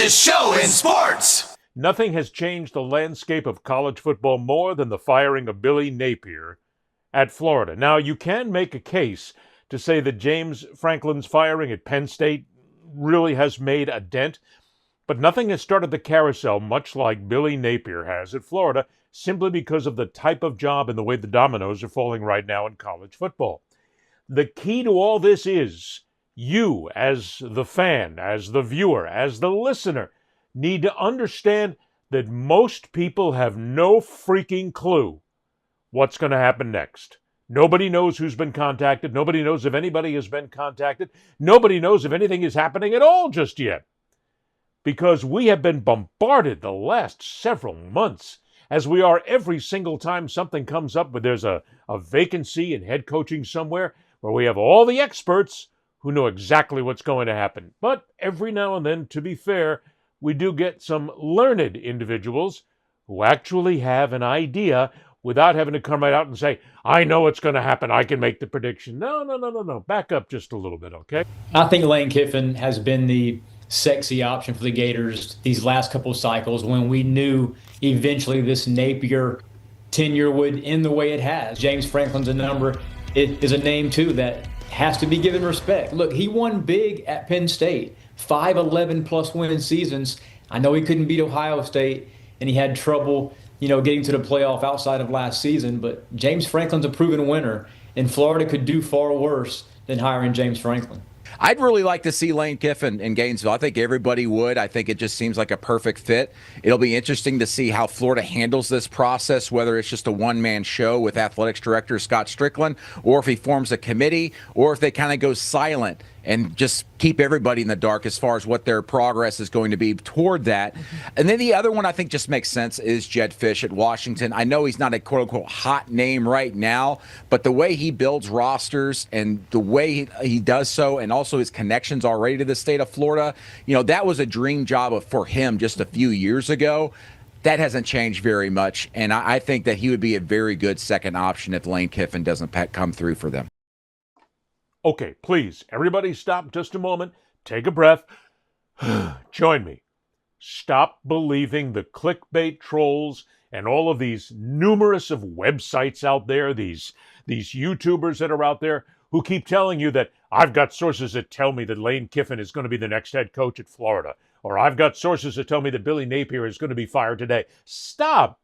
fastest show in sports. Nothing has changed the landscape of college football more than the firing of Billy Napier at Florida. Now, you can make a case to say that James Franklin's firing at Penn State really has made a dent, but nothing has started the carousel much like Billy Napier has at Florida, simply because of the type of job and the way the dominoes are falling right now in college football. The key to all this is you, as the fan, as the viewer, as the listener, need to understand that most people have no freaking clue what's going to happen next. Nobody knows who's been contacted. Nobody knows if anybody has been contacted. Nobody knows if anything is happening at all just yet. Because we have been bombarded the last several months, as we are every single time something comes up where there's a vacancy in head coaching somewhere, where we have all the experts who know exactly what's going to happen. But every now and then, to be fair, we do get some learned individuals who actually have an idea without having to come right out and say, I know what's going to happen, I can make the prediction. No. Back up just a little bit, okay? I think Lane Kiffin has been the sexy option for the Gators these last couple of cycles, when we knew eventually this Napier tenure would end the way it has. James Franklin's a number. It is a name, too, that has to be given respect. Look, he won big at Penn State, 5 11-plus win seasons. I know he couldn't beat Ohio State, and he had trouble, getting to the playoff outside of last season. But James Franklin's a proven winner, and Florida could do far worse than hiring James Franklin. I'd really like to see Lane Kiffin in Gainesville. I think everybody would. I think it just seems like a perfect fit. It'll be interesting to see how Florida handles this process, whether it's just a one-man show with athletics director Scott Strickland, or if he forms a committee, or if they kind of go silent and just keep everybody in the dark as far as what their progress is going to be toward that. And then the other one I think just makes sense is Jedd Fisch at Washington. I know he's not a quote-unquote hot name right now, but the way he builds rosters and the way he does so, and also his connections already to the state of Florida, that was a dream job for him just a few years ago. That hasn't changed very much, and I think that he would be a very good second option if Lane Kiffin doesn't come through for them. Okay, please, everybody stop just a moment. Take a breath. Join me. Stop believing the clickbait trolls and all of these numerous of websites out there, these YouTubers that are out there who keep telling you that I've got sources that tell me that Lane Kiffin is going to be the next head coach at Florida, or I've got sources that tell me that Billy Napier is going to be fired today. Stop.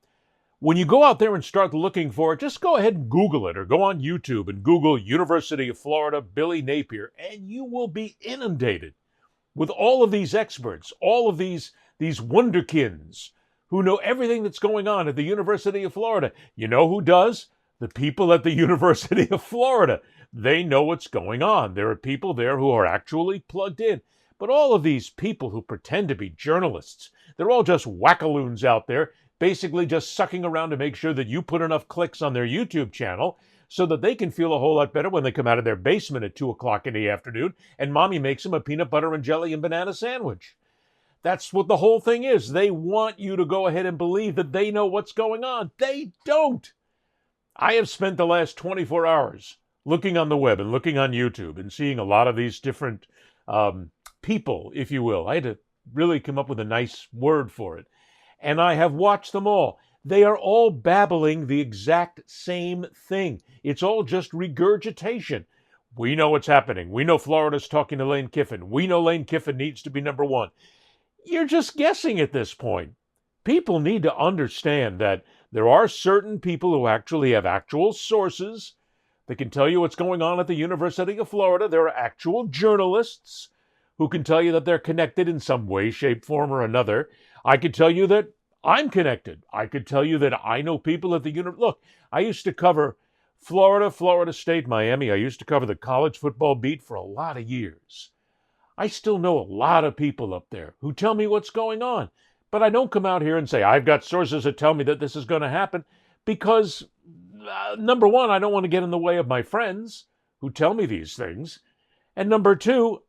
When you go out there and start looking for it, just go ahead and Google it, or go on YouTube and Google University of Florida, Billy Napier, and you will be inundated with all of these experts, all of these wunderkinds who know everything that's going on at the University of Florida. You know who does? The people at the University of Florida. They know what's going on. There are people there who are actually plugged in. But all of these people who pretend to be journalists, they're all just wackaloons out there, basically just sucking around to make sure that you put enough clicks on their YouTube channel so that they can feel a whole lot better when they come out of their basement at 2 o'clock in the afternoon and mommy makes them a peanut butter and jelly and banana sandwich. That's what the whole thing is. They want you to go ahead and believe that they know what's going on. They don't. I have spent the last 24 hours looking on the web and looking on YouTube and seeing a lot of these different people, if you will. I had to really come up with a nice word for it. And I have watched them all. They are all babbling the exact same thing. It's all just regurgitation. We know what's happening. We know Florida's talking to Lane Kiffin. We know Lane Kiffin needs to be number one. You're just guessing at this point. People need to understand that there are certain people who actually have actual sources that can tell you what's going on at the University of Florida. There are actual journalists who can tell you that they're connected in some way, shape, form, or another. I could tell you that I'm connected. I could tell you that I know people at the university. Look, I used to cover Florida, Florida State, Miami. I used to cover the college football beat for a lot of years. I still know a lot of people up there who tell me what's going on. But I don't come out here and say, I've got sources that tell me that this is going to happen, because, number one, I don't want to get in the way of my friends who tell me these things. And number two,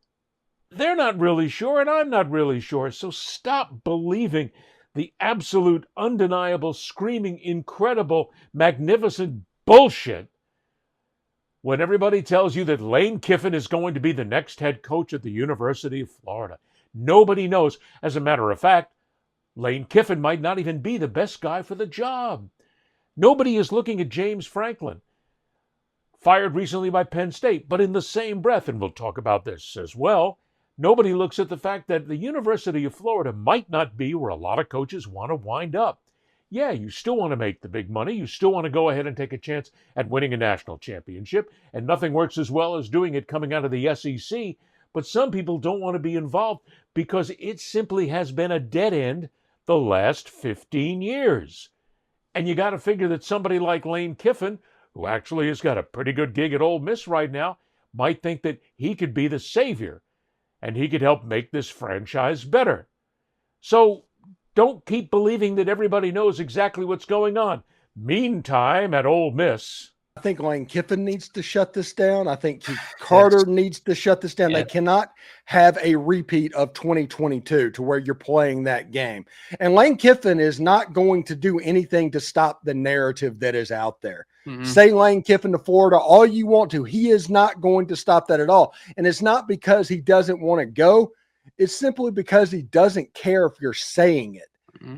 they're not really sure, and I'm not really sure. So stop believing the absolute, undeniable, screaming, incredible, magnificent bullshit when everybody tells you that Lane Kiffin is going to be the next head coach at the University of Florida. Nobody knows. As a matter of fact, Lane Kiffin might not even be the best guy for the job. Nobody is looking at James Franklin, fired recently by Penn State. But in the same breath, and we'll talk about this as well, nobody looks at the fact that the University of Florida might not be where a lot of coaches want to wind up. Yeah, you still want to make the big money. You still want to go ahead and take a chance at winning a national championship. And nothing works as well as doing it coming out of the SEC. But some people don't want to be involved because it simply has been a dead end the last 15 years. And you got to figure that somebody like Lane Kiffin, who actually has got a pretty good gig at Ole Miss right now, might think that he could be the savior and he could help make this franchise better. So don't keep believing that everybody knows exactly what's going on. Meantime, at Ole Miss, I think Lane Kiffin needs to shut this down. I think Keith Carter needs to shut this down. They cannot have a repeat of 2022 to where you're playing that game. And Lane Kiffin is not going to do anything to stop the narrative that is out there. Say Lane Kiffin to Florida all you want to. He is not going to stop that at all. And it's not because he doesn't want to go. It's simply because he doesn't care if you're saying it.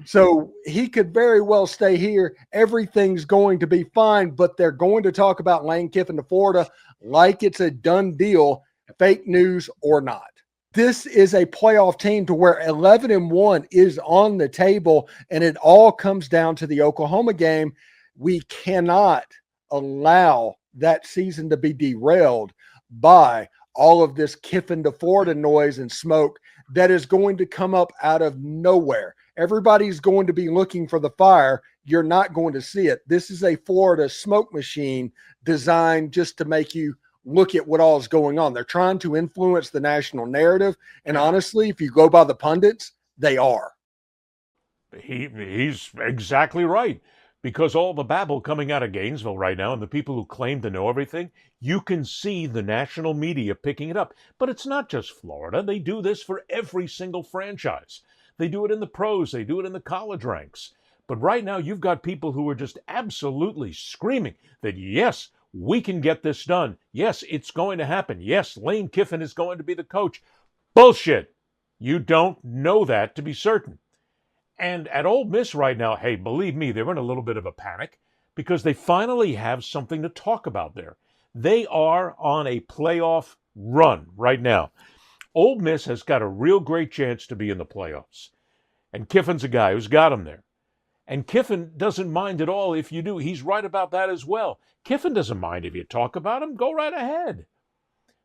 So he could very well stay here. Everything's going to be fine, but they're going to talk about Lane Kiffin to Florida like it's a done deal, fake news or not. This is a playoff team to where 11-1 is on the table, and it all comes down to the Oklahoma game. We cannot allow that season to be derailed by all of this Kiffin to Florida noise and smoke that is going to come up out of nowhere. Everybody's going to be looking for the fire. You're not going to see it. This is a Florida smoke machine designed just to make you look at what all is going on. They're trying to influence the national narrative. And honestly, if you go by the pundits, they are. He's exactly right. Because all the babble coming out of Gainesville right now and the people who claim to know everything, you can see the national media picking it up. But it's not just Florida. They do this for every single franchise. They do it in the pros. They do it in the college ranks. But right now, you've got people who are just absolutely screaming that, yes, we can get this done. Yes, it's going to happen. Yes, Lane Kiffin is going to be the coach. Bullshit. You don't know that to be certain. And at Ole Miss right now, hey, believe me, they're in a little bit of a panic because they finally have something to talk about there. They are on a playoff run right now. Ole Miss has got a real great chance to be in the playoffs. And Kiffin's a guy who's got them there. And Kiffin doesn't mind at all if you do. He's right about that as well. Kiffin doesn't mind if you talk about him. Go right ahead.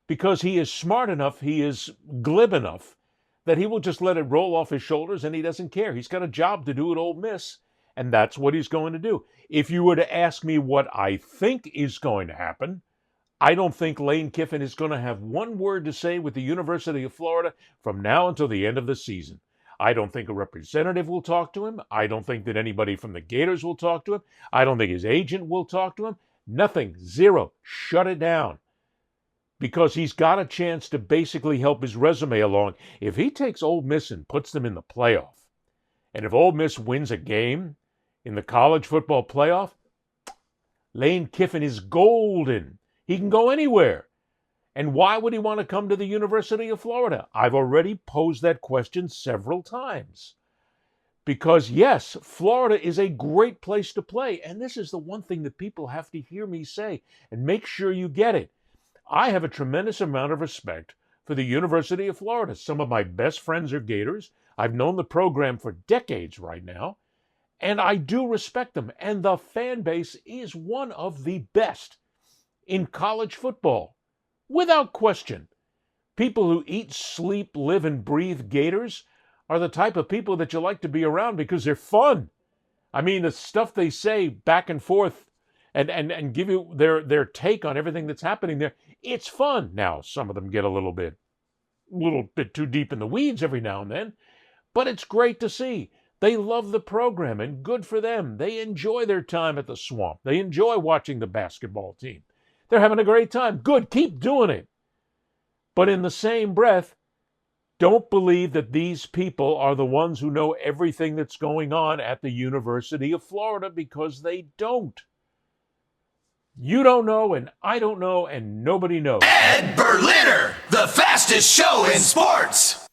Because he is smart enough, he is glib enough, that he will just let it roll off his shoulders and he doesn't care. He's got a job to do at Ole Miss, and that's what he's going to do. If you were to ask me what I think is going to happen, I don't think Lane Kiffin is going to have one word to say with the University of Florida from now until the end of the season. I don't think a representative will talk to him. I don't think that anybody from the Gators will talk to him. I don't think his agent will talk to him. Nothing. Zero. Shut it down. Because he's got a chance to basically help his resume along. If he takes Ole Miss and puts them in the playoff, and if Ole Miss wins a game in the college football playoff, Lane Kiffin is golden. He can go anywhere. And why would he want to come to the University of Florida? I've already posed that question several times. Because, yes, Florida is a great place to play. And this is the one thing that people have to hear me say. And make sure you get it. I have a tremendous amount of respect for the University of Florida. Some of my best friends are Gators. I've known the program for decades right now. And I do respect them. And the fan base is one of the best in college football, without question. People who eat, sleep, live, and breathe Gators are the type of people that you like to be around because they're fun. I mean, the stuff they say back and forth and give you their take on everything that's happening there, it's fun. Now, some of them get a little bit too deep in the weeds every now and then, but it's great to see. They love the program, and good for them. They enjoy their time at the Swamp. They enjoy watching the basketball team. They're having a great time. Good, keep doing it. But in the same breath, don't believe that these people are the ones who know everything that's going on at the University of Florida, because they don't. You don't know, and I don't know, and nobody knows. Ed Berliner, the fastest show in sports.